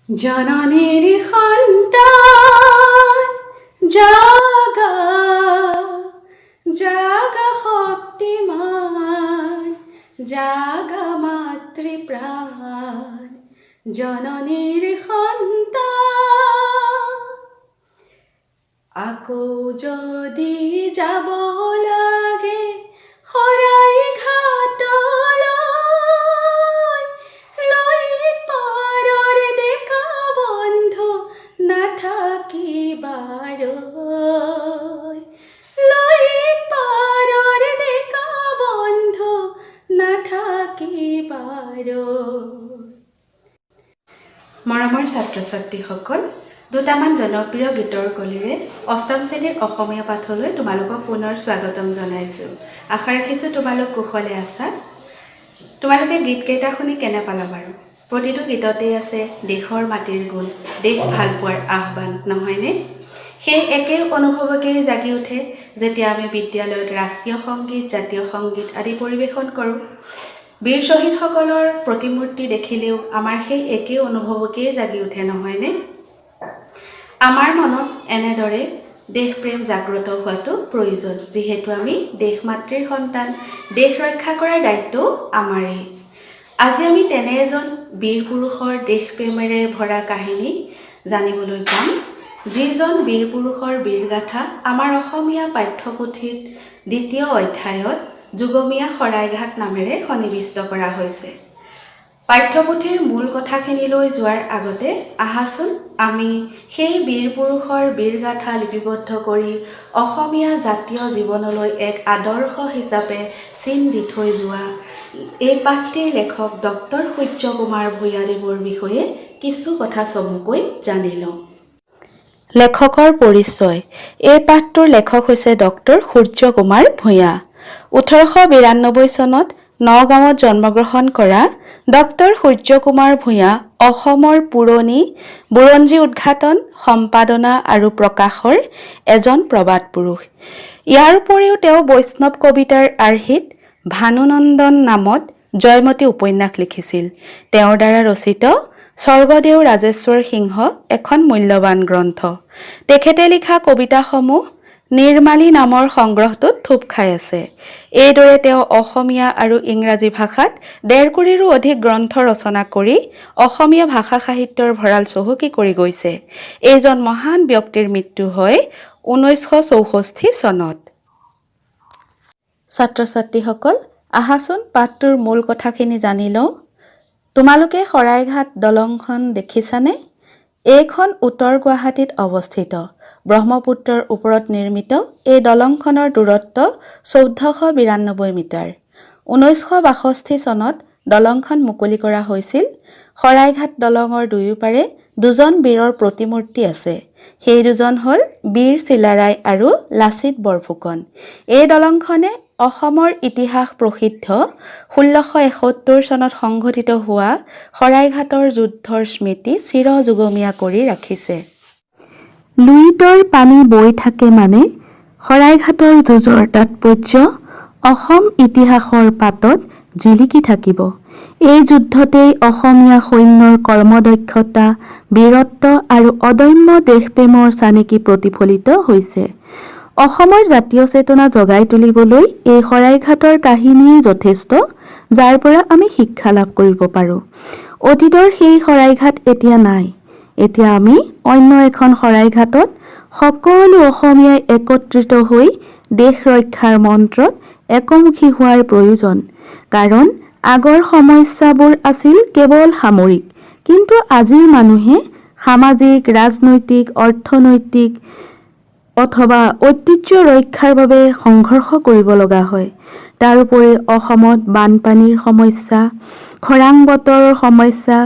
জননীৰ সন্তান জাগা জাগা শক্তিমান জাগা মাতৃপ্ৰাণ জননীৰ সন্তান আকৌ যদি যাব লাগে শৰাই ঘাটলৈ লৈ পাৰৰ ডেকা বন্ধু নাথাকিবাৰৈ লৈ পাৰৰ ডেকা বন্ধু নাথাকিবাৰৈ। মৰমৰ ছাত্ৰ ছাত্ৰীসকল, দুটামান জনপ্ৰিয় গীতৰ কলিৰে অষ্টম শ্ৰেণীৰ অসমীয়া পাঠলৈ তোমালোকক পুনৰ স্বাগতম জনাইছোঁ। আশা ৰাখিছোঁ তোমালোক কুশলে আছা। তোমালোকে গীতকেইটা শুনি কেনে পালা বাৰু? প্ৰতিটো গীততেই আছে দেশৰ মাটিৰ গুণ, দেশ ভাল পোৱাৰ আহ্বান, নহয়নে? সেই একেই অনুভৱকেই জাগি উঠে যেতিয়া আমি বিদ্যালয়ত ৰাষ্ট্ৰীয় সংগীত, জাতীয় সংগীত আদি পৰিৱেশন কৰোঁ। বীৰ শ্বহীদসকলৰ প্ৰতিমূৰ্তি দেখিলেও আমাৰ সেই একেই অনুভৱকেই জাগি উঠে, নহয়নে? আমাৰ মনত এনেদৰে দেশপ্ৰেম জাগ্ৰত হোৱাটো প্ৰয়োজন, যিহেতু আমি দেশ মাতৃৰ সন্তান। দেশ ৰক্ষা কৰাৰ দায়িত্ব আমাৰেই। আজি আমি তেনে এজন বীৰ পুৰুষৰ দেশপ্ৰেমেৰে ভৰা কাহিনী জানিবলৈ পাম, যিজন বীৰ পুৰুষৰ বীৰগাথা আমাৰ অসমীয়া পাঠ্যপুথিত দ্বিতীয় অধ্যায়ত যুগমীয়া শৰাইঘাট নামেৰে সন্নিৱিষ্ট কৰা হৈছে। পাঠ্যপুথিৰ মূল কথাখিনিলৈ যোৱাৰ আগতে আহাচোন আমি সেই বীৰ পুৰুষৰ বীৰগাথা লিপিবদ্ধ কৰি অসমীয়া জাতীয় জীৱনলৈ এক আদৰ্শ হিচাপে চিন দি থৈ যোৱা এই পাঠটিৰ লেখক ডক্টৰ সূৰ্য কুমাৰ ভূঞাদেৱৰ বিষয়ে কিছু কথা চমুকৈ জানি লওঁ। লেখকৰ পৰিচয়। এই পাঠটোৰ লেখক হৈছে ডক্টৰ সূৰ্য কুমাৰ ভূঞা। 1892 চনত নগাঁৱত জন্মগ্ৰহণ কৰা ডক্টৰ সূৰ্য কুমাৰ ভূঞা অসমৰ পুৰণি বুৰঞ্জী উদ্ঘাটন, সম্পাদনা আৰু প্ৰকাশৰ এজন প্ৰবাদ পুৰুষ। ইয়াৰ উপৰিও তেওঁ বৈষ্ণৱ কবিতাৰ আৰ্হিত ভানুনন্দন নামত জয়মতী উপন্যাস লিখিছিল। তেওঁৰ দ্বাৰা ৰচিত স্বৰ্গদেউ ৰাজেশ্বৰ সিংহ এখন মূল্যৱান গ্ৰন্থ। তেখেতে লিখা কবিতাসমূহ নিৰ্মালী নামৰ সংগ্ৰহটোত থোপ খাই আছে। এইদৰে তেওঁ অসমীয়া আৰু ইংৰাজী ভাষাত ১.৫ কোটিৰো অধিক গ্ৰন্থ ৰচনা কৰি অসমীয়া ভাষা সাহিত্যৰ ভঁৰাল চহকী কৰি গৈছে। এইজন মহান ব্যক্তিৰ মৃত্যু হয় 1964 চনত। ছাত্ৰ ছাত্ৰীসকল, আহাচোন পাঠটোৰ মূল কথাখিনি জানি লওঁ। তোমালোকে শৰাইঘাট দলংখন দেখিছানে? এইখন উত্তৰ গুৱাহাটীত অৱস্থিত। ব্ৰহ্মপুত্ৰৰ ওপৰত নিৰ্মিত এই দলংখনৰ দূৰত্ব 1492 মিটাৰ। 1962 চনত দলংখন মুকলি কৰা হৈছিল। শৰাইঘাট দলঙৰ দুয়োপাৰে দুজন বীৰৰ প্ৰতিমূৰ্তি আছে। সেই দুজন হ'ল বীৰ চিলাৰায় আৰু লাচিত বৰফুকন। এই দলংখনে অসমৰ ইতিহাস প্ৰসিদ্ধ 1671 চনত সংঘটিত হোৱা শৰাইঘাটৰ যুদ্ধৰ স্মৃতি চিৰযুগমীয়া কৰি ৰাখিছে। লুইতৰ পানী বৈ থাকে মানে শৰাইঘাটৰ যুঁজৰ তাৎপৰ্য অসম ইতিহাসৰ পাতত জিলিকি থাকিব। এই যুদ্ধতেই অসমীয়া সৈন্যৰ কৰ্মদক্ষতা, বীৰত্ব আৰু অদম্য দেশপ্ৰেমৰ চানেকি প্ৰতিফলিত হৈছে। অসমৰ জাতীয় চেতনা জগাই তুলিবলৈ এই শৰাইঘাটৰ কাহিনীয়ে যথেষ্ট, যাৰ পৰা আমি শিক্ষা লাভ কৰিব পাৰোঁ। অতীতৰ সেই শৰাইঘাট এতিয়া নাই। এতিয়া আমি অন্য এখন শৰাইঘাটত সকলো অসমীয়াই একত্ৰিত হৈ দেশ ৰক্ষাৰ মন্ত্ৰত একমুখী হোৱাৰ প্ৰয়োজন। কাৰণ আগৰ সমস্যাবোৰ আছিল কেৱল সামৰিক, কিন্তু আজিৰ মানুহে সামাজিক, ৰাজনৈতিক, অৰ্থনৈতিক অথবা ঐতিহ্য ৰক্ষাৰ বাবে সংঘৰ্ষ কৰিব লগা হয়। তাৰোপৰি অসমত বানপানীৰ সমস্যা, খৰাং বতৰৰ সমস্যা,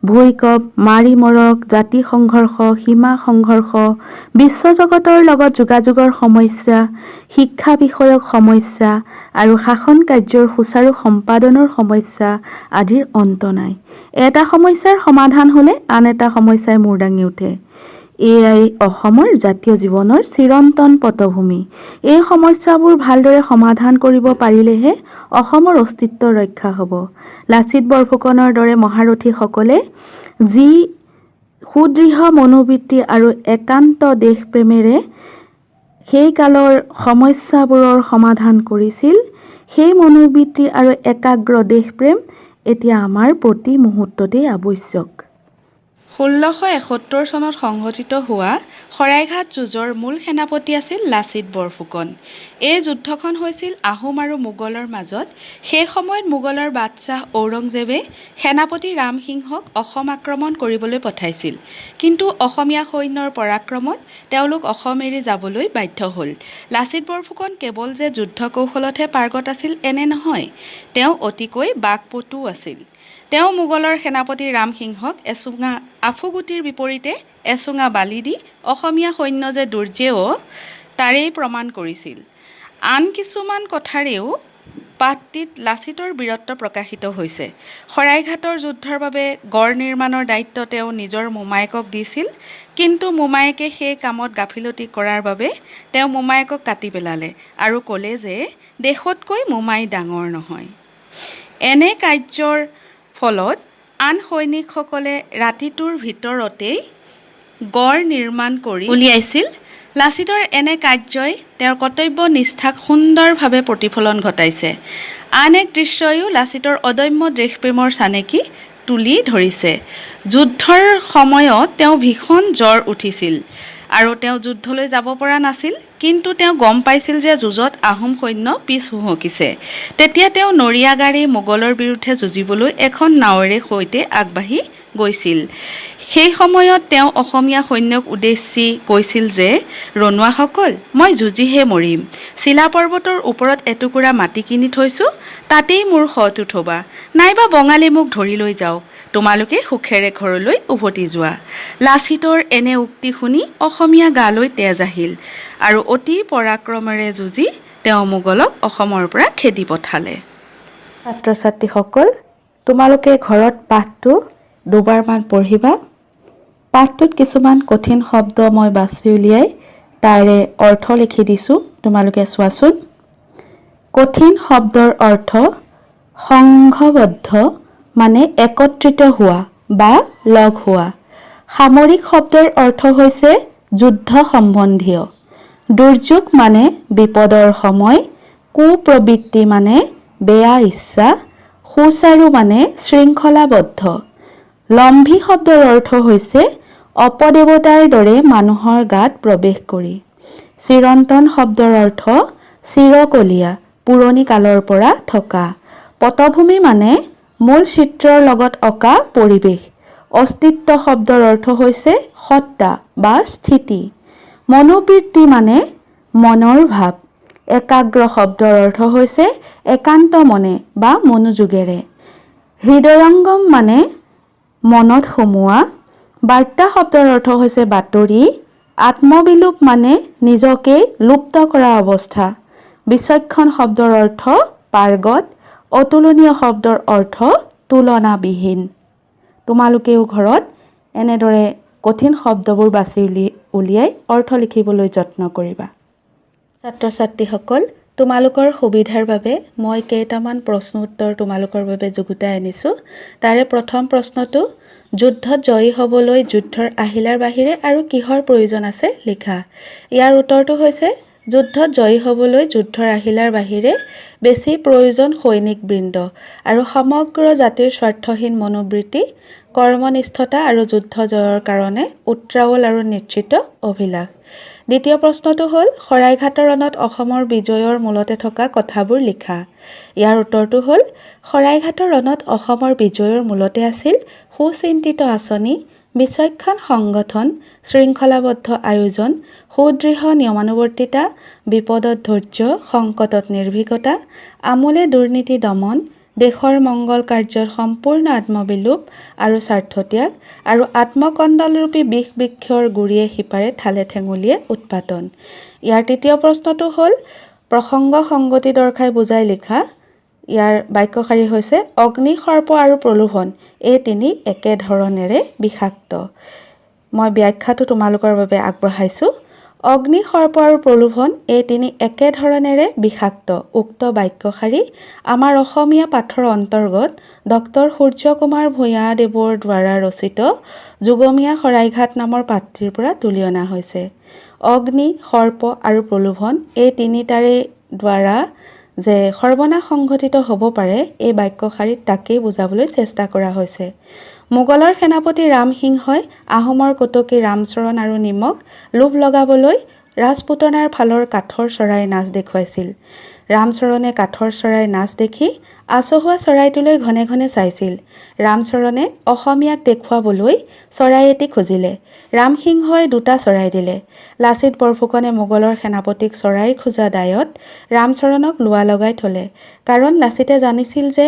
ভূঁইকঁপ, মাৰি মৰক, জাতি সংঘৰ্ষ, সীমা সংঘৰ্ষ, বিশ্বজগতৰ লগত যোগাযোগৰ সমস্যা, শিক্ষা বিষয়ক সমস্যা আৰু শাসন কাৰ্যৰ সুচাৰু সম্পাদনৰ সমস্যা আদিৰ অন্ত নাই। এটা সমস্যাৰ সমাধান হ'লে আন এটা সমস্যাই মূৰ দাঙি উঠে। এয়াই অসমৰ জাতীয় জীৱনৰ চিৰন্তন পটভূমি। এই সমস্যাবোৰ ভালদৰে সমাধান কৰিব পাৰিলেহে অসমৰ অস্তিত্ব ৰক্ষা হ'ব। লাচিত বৰফুকনৰ দৰে মহাৰথীসকলে যি সুদৃঢ় মনোবৃত্তি আৰু একান্ত দেশপ্ৰেমেৰে সেই কালৰ সমস্যাবোৰৰ সমাধান কৰিছিল। সেই মনোবৃত্তি আৰু একাগ্ৰ দেশপ্ৰেম এতিয়া আমাৰ প্ৰতি মুহূৰ্ততেই আৱশ্যক। 1671 চনত সংঘটিত হোৱা শৰাইঘাট যুঁজৰ মূল সেনাপতি আছিল লাচিত বৰফুকন। এই যুদ্ধখন হৈছিল আহোম আৰু মোগলৰ মাজত। সেই সময়ত মোগলৰ বাদশ্বাহ ঔৰংজেবে সেনাপতি ৰামসিংহক অসম আক্ৰমণ কৰিবলৈ পঠাইছিল। কিন্তু অসমীয়া সৈন্যৰ পৰাক্ৰমত তেওঁলোক অসম এৰি যাবলৈ বাধ্য হ'ল। লাচিত বৰফুকন কেৱল যে যুদ্ধ কৌশলতহে পাৰ্গত আছিল এনে নহয়, তেওঁ অতিকৈ বাকপটু আছিল। তেওঁ মোগলৰ সেনাপতি ৰামসিংহক এচুঙা আফুগুটিৰ বিপৰীতে এচুঙা বালি দি অসমীয়া সৈন্য যে দুৰ্জেয় তাৰেই প্ৰমাণ কৰিছিল। আন কিছুমান কথাৰেও পাঠটিত লাচিতৰ বীৰত্ব প্ৰকাশিত হৈছে। শৰাইঘাটৰ যুদ্ধৰ বাবে গড় নিৰ্মাণৰ দায়িত্ব তেওঁ নিজৰ মোমায়েকক দিছিল, কিন্তু মোমায়েকে সেই কামত গাফিলতি কৰাৰ বাবে তেওঁ মোমায়েকক কাটি পেলালে আৰু ক'লে যে দেশতকৈ মোমাই ডাঙৰ নহয়। এনে কাৰ্যৰ ফলত আন সৈনিকসকলে ৰাতিটোৰ ভিতৰতেই গড় নিৰ্মাণ কৰি উলিয়াইছিল। লাচিতৰ এনে কাৰ্যই তেওঁৰ কৰ্তব্য নিষ্ঠাক সুন্দৰভাৱে প্ৰতিফলন ঘটাইছে। আন এক দৃশ্যইও লাচিতৰ অদম্য দেশপ্ৰেমৰ চানেকি তুলি ধৰিছে। যুদ্ধৰ সময়ত তেওঁ ভীষণ জ্বৰ উঠিছিল আৰু তেওঁ যুদ্ধলৈ যাব পৰা নাছিল, কিন্তু তেওঁ গম পাইছিল যে যুঁজত আহোম সৈন্য পিছ হুহকিছে। তেতিয়া তেওঁ নৰিয়া গাড়ী মোগলৰ বিৰুদ্ধে যুঁজিবলৈ এখন নাৱেৰে সৈতে আগবাঢ়ি গৈছিল। সেই সময়ত তেওঁ অসমীয়া সৈন্যক উদ্দেশ্যি কৈছিল যে, ৰনুৱাসকল, মই যুঁজিহে মৰিম। চিলা পৰ্বতৰ ওপৰত এটুকুৰা মাটি কিনি থৈছোঁ, তাতেই মোৰ শটো থবা, নাইবা বঙালী মোক ধৰি লৈ যাওক, তোমালোকে সুখেৰে ঘৰলৈ উভতি যোৱা। লাচিতৰ এনে উক্তি শুনি অসমীয়া গালৈ তেজ আহিল আৰু অতি পৰাক্ৰমেৰে যুঁজি তেওঁ মোগলক অসমৰ পৰা খেদি পঠালে। ছাত্ৰ ছাত্ৰীসকল, তোমালোকে ঘৰত পাঠটো দুবাৰমান পঢ়িবা। পাঠটোত কিছুমান কঠিন শব্দ মই বাছি উলিয়াই তাৰে অৰ্থ লিখি দিছোঁ, তোমালোকে চোৱাচোন। কঠিন শব্দৰ অৰ্থ সংঘবদ্ধ মানে একত্ৰিত হোৱা বা লগ হোৱা। সামৰিক শব্দৰ অৰ্থ হৈছে যুদ্ধ সম্বন্ধীয়। দুৰ্যোগ মানে বিপদৰ সময়। কুপ্ৰবৃত্তি মানে বেয়া ইচ্ছা। সুচাৰু মানে শৃংখলাবদ্ধ। লম্ভী শব্দৰ অৰ্থ হৈছে অপদেৱতাৰ দৰে মানুহৰ গাত প্ৰৱেশ কৰি। চিৰন্তন শব্দৰ অৰ্থ চিৰকলীয়া, পুৰণি কালৰ পৰা থকা। পটভূমি মানে মূল চিত্ৰৰ লগত অঁকা পৰিৱেশ। অস্তিত্ব শব্দৰ অৰ্থ হৈছে সত্তা বা স্থিতি। মনোবৃত্তি মানে মনৰ ভাৱ। একাগ্ৰ শব্দৰ অৰ্থ হৈছে একান্ত মনে বা মনোযোগেৰে। হৃদয়ংগম মানে মনত সোমোৱা। বাৰ্তা শব্দৰ অৰ্থ হৈছে বাতৰি। আত্মবিলোপ মানে নিজকে লুপ্ত কৰা অৱস্থা। বিচক্ষণ শব্দৰ অৰ্থ পাৰ্গত। অতুলনীয় শব্দৰ অৰ্থ তুলনাবিহীন। তোমালোকেও ঘৰত এনেদৰে কঠিন শব্দবোৰ বাছি উলিয়াই অৰ্থ লিখিবলৈ যত্ন কৰিবা। ছাত্ৰ ছাত্ৰীসকল, তোমালোকৰ সুবিধাৰ বাবে মই কেইটামান প্ৰশ্ন উত্তৰ তোমালোকৰ বাবে যুগুতাই আনিছোঁ। তাৰে প্ৰথম প্ৰশ্নটো, যুদ্ধত জয়ী হ'বলৈ যুদ্ধৰ আহিলাৰ বাহিৰে আৰু কিহৰ প্ৰয়োজন আছে লিখা। ইয়াৰ উত্তৰটো হৈছে, যুদ্ধত জয়ী হ'বলৈ যুদ্ধৰ আহিলাৰ বাহিৰে বেছি প্ৰয়োজন সৈনিকবৃন্দ আৰু সমগ্ৰ জাতিৰ স্বাৰ্থহীন মনোবৃত্তি, কৰ্মনিষ্ঠতা আৰু যুদ্ধ জয়ৰ কাৰণে উত্ৰাৱল আৰু নিশ্চিত অভিলাষ। দ্বিতীয় প্ৰশ্নটো হ'ল, শৰাইঘাটৰ ৰণত অসমৰ বিজয়ৰ মূলতে থকা কথাবোৰ লিখা। ইয়াৰ উত্তৰটো হ'ল, শৰাইঘাটৰ ৰণত অসমৰ বিজয়ৰ মূলতে আছিল সুচিন্তিত আঁচনি, বিচক্ষণ সংগঠন, শৃংখলাবদ্ধ আয়োজন, সুদৃঢ় নিয়মানুৱৰ্তিতা, বিপদত ধৈৰ্য, সংকটত নিৰ্ভীকতা, আমোলে দুৰ্নীতি দমন, দেশৰ মংগল কাৰ্যত সম্পূৰ্ণ আত্মবিলোপ আৰু স্বাৰ্থত্যাগ, আৰু আত্মকণ্ডলৰূপী বিষ বৃক্ষৰ গুৰিয়ে শিপাৰে ঠালে ঠেঙুলিয়ে উৎপাদন। ইয়াৰ তৃতীয় প্ৰশ্নটো হ'ল, প্ৰসংগ সংগতি দৰ্শাই বুজাই লিখা। ইয়াৰ বাক্যশাৰী হৈছে, অগ্নি, সৰ্প আৰু প্ৰলোভন এই তিনি একেধৰণেৰে বিষাক্ত। মই ব্যাখ্যাটো তোমালোকৰ বাবে আগবঢ়াইছোঁ। অগ্নি, সৰ্প আৰু প্ৰলোভন এই তিনি একেধৰণেৰে বিষাক্ত। উক্ত বাক্যশাৰী আমাৰ অসমীয়া পাঠৰ অন্তৰ্গত ডক্টৰ সূৰ্যকুমাৰ ভূঞাদেৱৰ দ্বাৰা ৰচিত যুগমীয়া শৰাইঘাট নামৰ পাঠটিৰ পৰা তুলি অনা হৈছে। অগ্নি, সৰ্প আৰু প্ৰলোভন এই তিনিটাৰে দ্বাৰা যে সৰ্বনাশ সংঘটিত হ'ব পাৰে এই বাক্যশাৰীত তাকেই বুজাবলৈ চেষ্টা কৰা হৈছে। মোগলৰ সেনাপতি ৰামসিংহই আহোমৰ কটকী ৰামচৰণ আৰু নিমক লোভ লগাবলৈ ৰাজপুতনাৰ ফালৰ কাঠৰ চৰাই নাচ দেখুৱাইছিল। ৰামচৰণে কাঠৰ চৰাই নাচ দেখি আচহুৱা চৰাইটোলৈ ঘনে ঘনে চাইছিল। ৰামচৰণে অসমীয়াক দেখুৱাবলৈ চৰাই এটি খুজিলে। ৰামসিংহই 2টা চৰাই দিলে। লাচিত বৰফুকনে মোগলৰ সেনাপতিক চৰাই খোজা দায়ত ৰামচৰণক লোৱা লগাই থলে। কাৰণ লাচিতে জানিছিল যে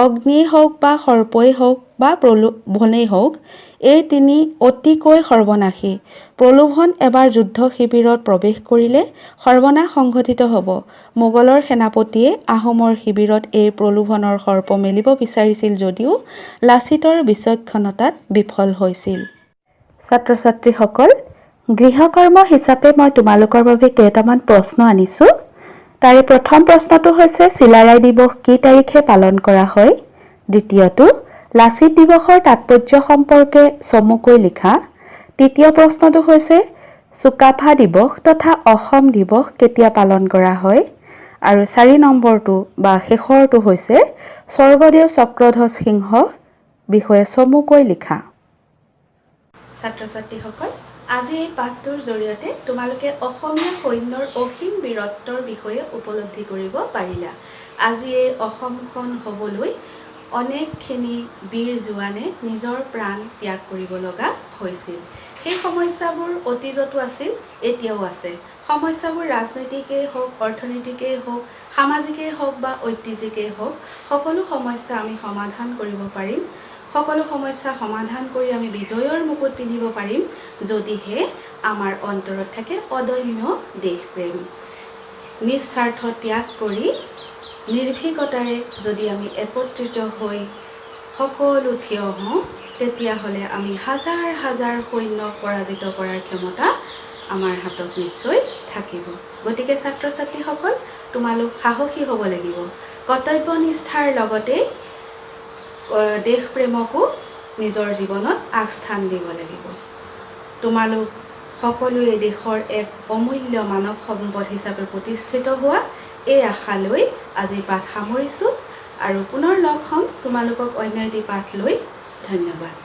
অগ্নিয়েই হওক বা সৰ্পই হওক বা প্ৰলোভনেই হওক এই তিনি অতিকৈ সৰ্বনাশী। প্ৰলোভন এবাৰ যুদ্ধ শিবিৰত প্ৰৱেশ কৰিলে সৰ্বনাশ সংঘটিত হ'ব। মোগলৰ সেনাপতিয়ে আহোমৰ শিবিৰত এই প্ৰলোভনৰ সৰ্প মেলিব বিচাৰিছিল যদিও লাচিতৰ বিচক্ষণতাত বিফল হৈছিল। ছাত্ৰ ছাত্ৰীসকল, গৃহকৰ্ম হিচাপে মই তোমালোকৰ বাবে কেইটামান প্ৰশ্ন আনিছোঁ। তাৰে প্ৰথম প্ৰশ্নটো হৈছে চিলাৰায় দিৱস কি তাৰিখে পালন কৰা হয়? দ্বিতীয়টো লাচিত দিৱসৰ তাৎপৰ্য সম্পৰ্কে চমুকৈ লিখা। তৃতীয় প্ৰশ্নটো হৈছে চুকাফা দিৱস তথা অসম দিৱস কেতিয়া পালন কৰা হয়? আৰু 4 নম্বৰটো বা শেষৰটো হৈছে স্বৰ্গদেউ চক্ৰধ্বজ সিংহৰ বিষয়ে চমুকৈ লিখা। ছাত্ৰ ছাত্ৰীসকল, আজি এই পাঠটোৰ জৰিয়তে তোমালোকে অসমীয়া সৈন্যৰ অসীম বীৰত্বৰ বিষয়ে উপলব্ধি কৰিব পাৰিলা। আজি এই অসমখন হ'বলৈ অনেকখিনি বীৰ জোৱানে নিজৰ প্ৰাণ ত্যাগ কৰিব লগা হৈছিল। সেই সমস্যাবোৰ অতীততো আছিল, এতিয়াও আছে। সমস্যাবোৰ ৰাজনৈতিকেই হওক, অৰ্থনৈতিকেই হওক, সামাজিকেই হওক বা ঐতিহ্যিকেই হওক, সকলো সমস্যা আমি সমাধান কৰিব পাৰিম। সকলো সমস্যা সমাধান কৰি আমি বিজয়ৰ মুকুট পিন্ধিব পাৰিম যদিহে আমাৰ অন্তৰত থাকে অদম্য দেশপ্ৰেম। নিস্বাৰ্থ ত্যাগ কৰি নিৰ্ভীকতাৰে যদি আমি একত্ৰিত হৈ সকলো থিয় হওঁ, তেতিয়াহ'লে আমি হাজাৰ হাজাৰ সৈন্যক পৰাজিত কৰাৰ ক্ষমতা আমাৰ হাতত নিশ্চয় থাকিব। গতিকে ছাত্ৰ ছাত্ৰীসকল, তোমালোক সাহসী হ'ব লাগিব। কৰ্তব্যনিষ্ঠাৰ লগতে দেশপ্ৰেমকো নিজৰ জীৱনত আগস্থান দিব লাগিব। তোমালোক সকলোৱে দেশৰ এক অমূল্য মানৱ সম্পদ হিচাপে প্ৰতিষ্ঠিত হোৱা এই আশা লৈ আজিৰ পাঠ সামৰিছোঁ আৰু পুনৰ লগ হ'ম তোমালোকক অন্য এটি পাঠ লৈ। ধন্যবাদ।